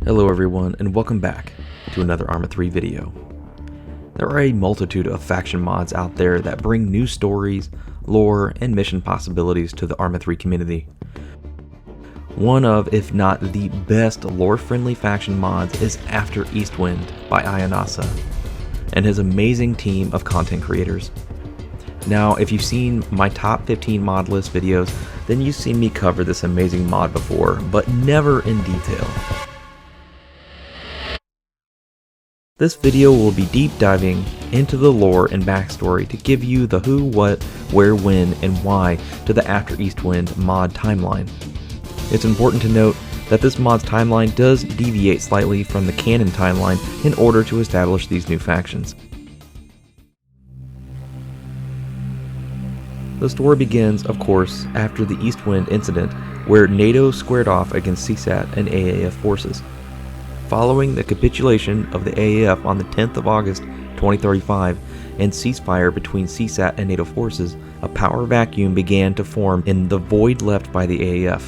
Hello everyone, and welcome back to another ArmA 3 video. There are a multitude of faction mods out there that bring new stories, lore, and mission possibilities to the ArmA 3 community. One of, if not the best lore-friendly faction mods is After Eastwind by Ianassa and his amazing team of content creators. Now, if you've seen my top 15 mod list videos, then you've seen me cover this amazing mod before, but never in detail. This video will be deep diving into the lore and backstory to give you the who, what, where, when, and why to the After Eastwind mod timeline. It's important to note that this mod's timeline does deviate slightly from the canon timeline in order to establish these new factions. The story begins, of course, after the Eastwind incident, where NATO squared off against CSAT and AAF forces. Following the capitulation of the AAF on the 10th of August 2035 and ceasefire between CSAT and NATO forces, a power vacuum began to form in the void left by the AAF.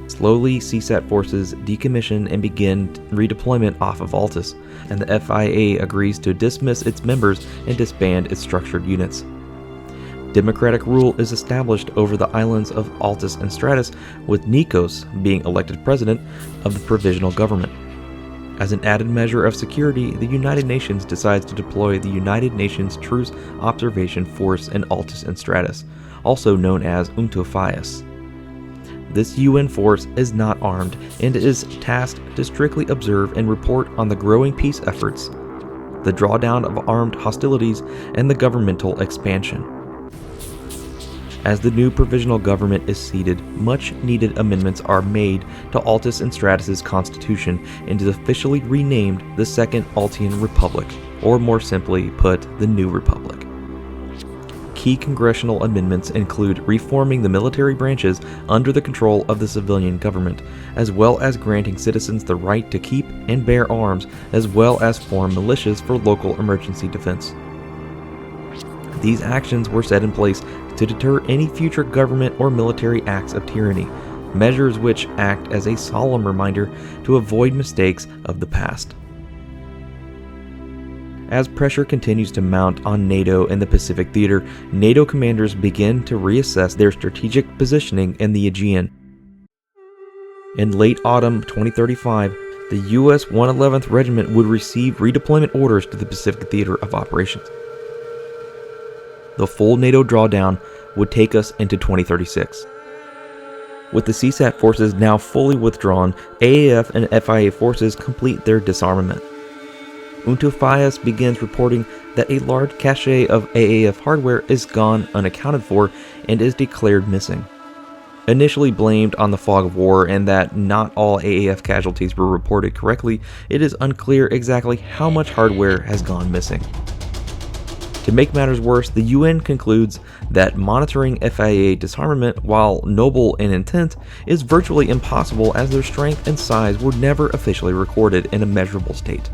Slowly, CSAT forces decommission and begin redeployment off of Altus, and the FIA agrees to dismiss its members and disband its structured units. Democratic rule is established over the islands of Altus and Stratus, with Nikos being elected president of the provisional government. As an added measure of security, the United Nations decides to deploy the United Nations Truce Observation Force in Altus and Stratus, also known as UNTOFIAS. This UN force is not armed and is tasked to strictly observe and report on the growing peace efforts, the drawdown of armed hostilities, and the governmental expansion. As the new provisional government is seated, much needed amendments are made to Altus and Stratus' constitution and is officially renamed the Second Altian Republic, or more simply put, the New Republic. Key congressional amendments include reforming the military branches under the control of the civilian government, as well as granting citizens the right to keep and bear arms, as well as form militias for local emergency defense. These actions were set in place to deter any future government or military acts of tyranny, measures which act as a solemn reminder to avoid mistakes of the past. As pressure continues to mount on NATO and the Pacific Theater, NATO commanders begin to reassess their strategic positioning in the Aegean. In late autumn 2035, the U.S. 111th Regiment would receive redeployment orders to the Pacific Theater of Operations. The full NATO drawdown would take us into 2036. With the CSAT forces now fully withdrawn, AAF and FIA forces complete their disarmament. UNTOFIAS begins reporting that a large cache of AAF hardware is gone unaccounted for and is declared missing. Initially blamed on the fog of war and that not all AAF casualties were reported correctly, it is unclear exactly how much hardware has gone missing. To make matters worse, the UN concludes that monitoring FIA disarmament, while noble in intent, is virtually impossible as their strength and size were never officially recorded in a measurable state.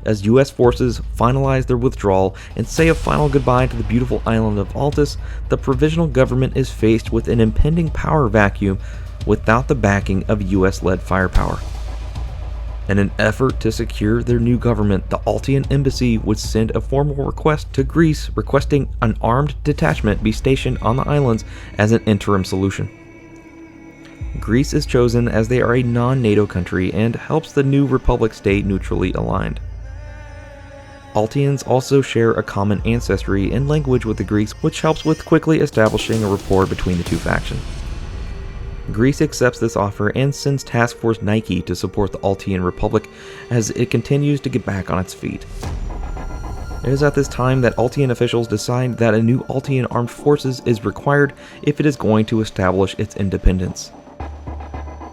As US forces finalize their withdrawal and say a final goodbye to the beautiful island of Altus, the provisional government is faced with an impending power vacuum without the backing of US-led firepower. In an effort to secure their new government, the Altian embassy would send a formal request to Greece requesting an armed detachment be stationed on the islands as an interim solution. Greece is chosen as they are a non-NATO country and helps the new republic stay neutrally aligned. Altians also share a common ancestry and language with the Greeks, which helps with quickly establishing a rapport between the two factions. Greece accepts this offer and sends Task Force Nike to support the Altian Republic as it continues to get back on its feet. It is at this time that Altian officials decide that a new Altian armed forces is required if it is going to establish its independence.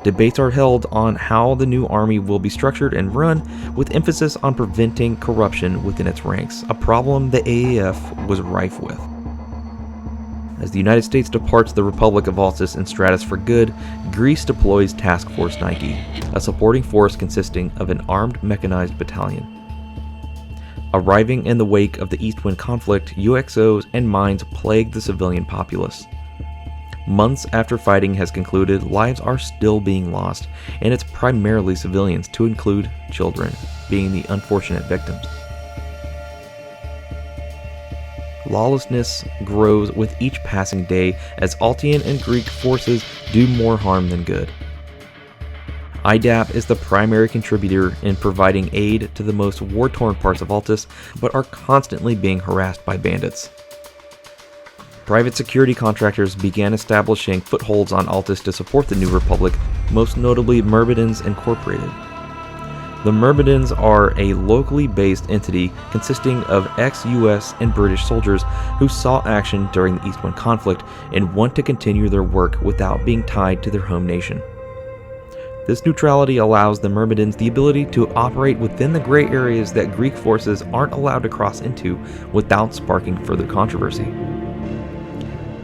Debates are held on how the new army will be structured and run, with emphasis on preventing corruption within its ranks, a problem the AAF was rife with. As the United States departs the Republic of Altus and Stratus for good, Greece deploys Task Force Nike, a supporting force consisting of an armed mechanized battalion. Arriving in the wake of the Eastwind conflict, UXOs and mines plague the civilian populace. Months after fighting has concluded, lives are still being lost, and it's primarily civilians, to include children, being the unfortunate victims. Lawlessness grows with each passing day as Altian and Greek forces do more harm than good. IDAP is the primary contributor in providing aid to the most war-torn parts of Altus, but are constantly being harassed by bandits. Private security contractors began establishing footholds on Altus to support the New Republic, most notably Myrmidons Incorporated. The Myrmidons are a locally based entity consisting of ex-US and British soldiers who saw action during the Eastwind conflict and want to continue their work without being tied to their home nation. This neutrality allows the Myrmidons the ability to operate within the gray areas that Greek forces aren't allowed to cross into without sparking further controversy.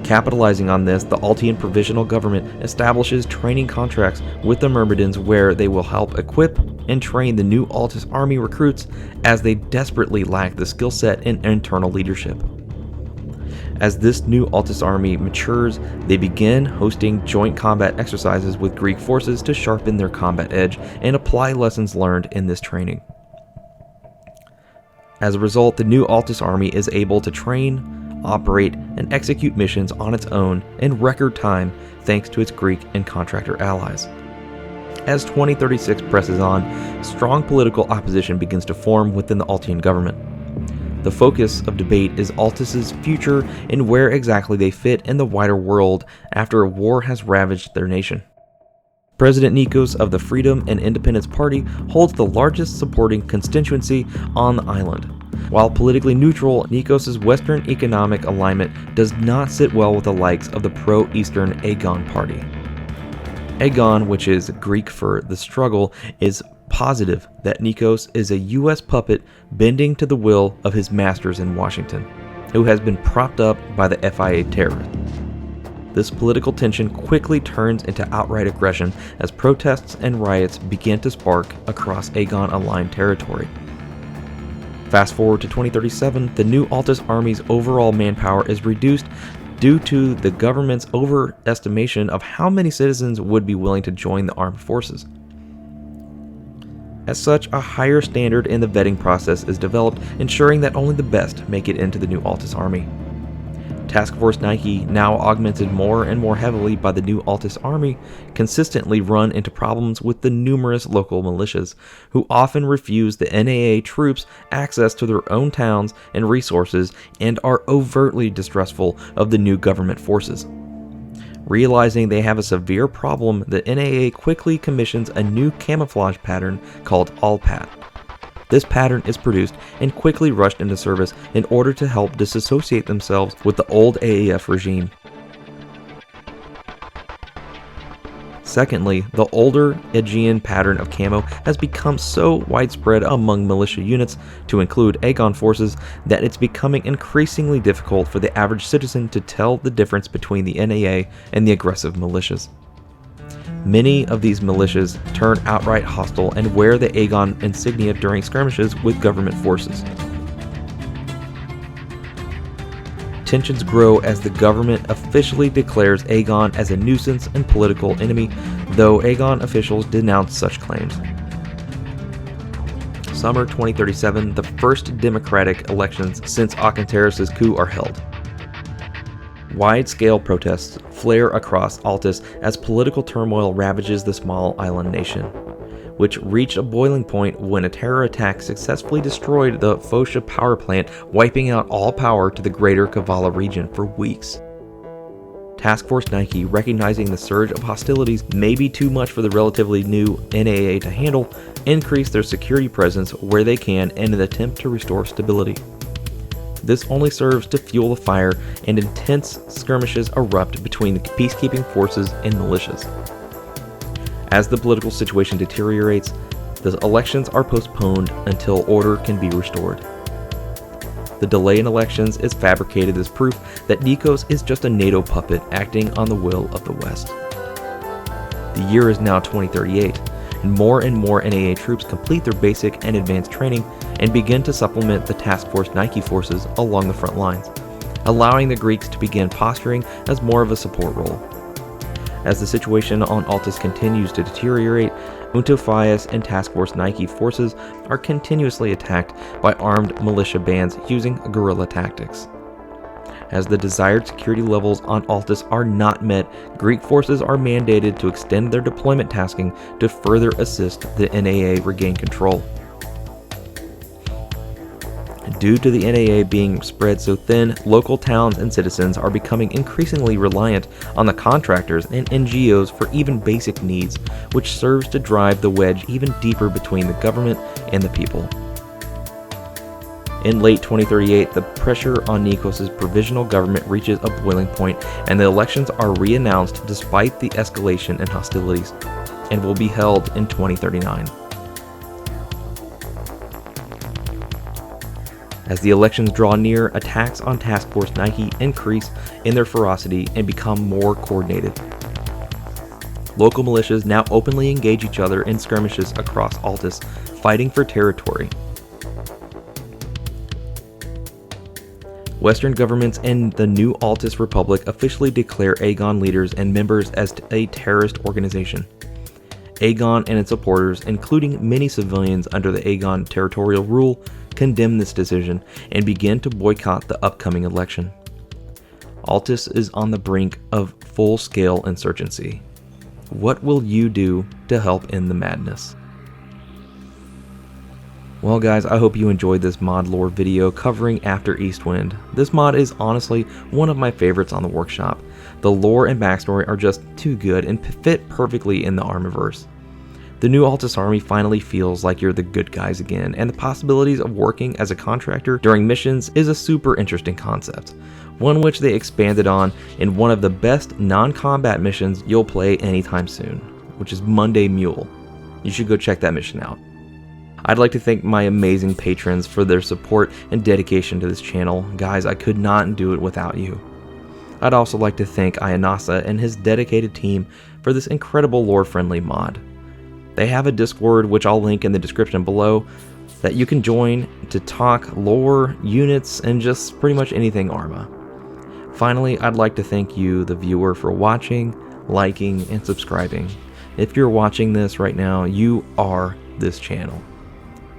Capitalizing on this, the Altian Provisional Government establishes training contracts with the Myrmidons where they will help equip and train the new Altus army recruits as they desperately lack the skill set and internal leadership. As this new Altus army matures, they begin hosting joint combat exercises with Greek forces to sharpen their combat edge and apply lessons learned in this training. As a result, the new Altus army is able to train, operate, and execute missions on its own in record time thanks to its Greek and contractor allies. As 2036 presses on, strong political opposition begins to form within the Altian government. The focus of debate is Altus's future and where exactly they fit in the wider world after a war has ravaged their nation. President Nikos of the Freedom and Independence Party holds the largest supporting constituency on the island. While politically neutral, Nikos' Western economic alignment does not sit well with the likes of the pro-Eastern Aegon party. Aegon, which is Greek for the struggle, is positive that Nikos is a US puppet bending to the will of his masters in Washington, who has been propped up by the FIA terrorists. This political tension quickly turns into outright aggression as protests and riots begin to spark across Aegon-aligned territory. Fast forward to 2037, the new Altus army's overall manpower is reduced due to the government's overestimation of how many citizens would be willing to join the armed forces. As such, a higher standard in the vetting process is developed, ensuring that only the best make it into the new Altus army. Task Force Nike, now augmented more and more heavily by the new Altus army, consistently run into problems with the numerous local militias, who often refuse the NAA troops access to their own towns and resources and are overtly distrustful of the new government forces. Realizing they have a severe problem, the NAA quickly commissions a new camouflage pattern called AllPat. This pattern is produced and quickly rushed into service in order to help disassociate themselves with the old AAF regime. Secondly, the older Aegean pattern of camo has become so widespread among militia units, to include Aegon forces, that it's becoming increasingly difficult for the average citizen to tell the difference between the NAA and the aggressive militias. Many of these militias turn outright hostile and wear the Aegon insignia during skirmishes with government forces. Tensions grow as the government officially declares Aegon as a nuisance and political enemy, though Aegon officials denounce such claims. Summer 2037, the first democratic elections since Augcph coup are held. Wide-scale protests flare across Altus as political turmoil ravages the small island nation, which reached a boiling point when a terror attack successfully destroyed the Phosha power plant, wiping out all power to the greater Kavala region for weeks. Task Force Nike, recognizing the surge of hostilities may be too much for the relatively new NAA to handle, increase their security presence where they can in an attempt to restore stability. This only serves to fuel the fire, and intense skirmishes erupt between the peacekeeping forces and militias. As the political situation deteriorates, the elections are postponed until order can be restored. The delay in elections is fabricated as proof that Nikos is just a NATO puppet acting on the will of the West. The year is now 2038, and more NAA troops complete their basic and advanced training and begin to supplement the Task Force Nike forces along the front lines, allowing the Greeks to begin posturing as more of a support role. As the situation on Altis continues to deteriorate, Untophias and Task Force Nike forces are continuously attacked by armed militia bands using guerrilla tactics. As the desired security levels on Altis are not met, Greek forces are mandated to extend their deployment tasking to further assist the NAA regain control. Due to the NAA being spread so thin, local towns and citizens are becoming increasingly reliant on the contractors and NGOs for even basic needs, which serves to drive the wedge even deeper between the government and the people. In late 2038, the pressure on Nikos' provisional government reaches a boiling point, and the elections are re-announced despite the escalation in hostilities, and will be held in 2039. As the elections draw near, attacks on Task Force Nike increase in their ferocity and become more coordinated. Local militias now openly engage each other in skirmishes across Altis, fighting for territory. Western governments and the new Altis Republic officially declare Aegon leaders and members as a terrorist organization. Aegon and its supporters, including many civilians under the Aegon territorial rule, condemn this decision and begin to boycott the upcoming election. Altis is on the brink of full-scale insurgency. What will you do to help end the madness? Well guys, I hope you enjoyed this mod lore video covering After Eastwind. This mod is honestly one of my favorites on the workshop. The lore and backstory are just too good and fit perfectly in the ArmAverse. The new Altis army finally feels like you're the good guys again, and the possibilities of working as a contractor during missions is a super interesting concept, one which they expanded on in one of the best non-combat missions you'll play anytime soon, which is Monday Mule. You should go check that mission out. I'd like to thank my amazing patrons for their support and dedication to this channel. Guys, I could not do it without you. I'd also like to thank Ianassa and his dedicated team for this incredible lore-friendly mod. They have a Discord, which I'll link in the description below, that you can join to talk lore, units, and just pretty much anything ArmA. Finally, I'd like to thank you, the viewer, for watching, liking, and subscribing. If you're watching this right now, you are this channel.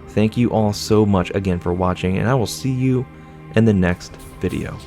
Thank you all so much again for watching, and I will see you in the next video.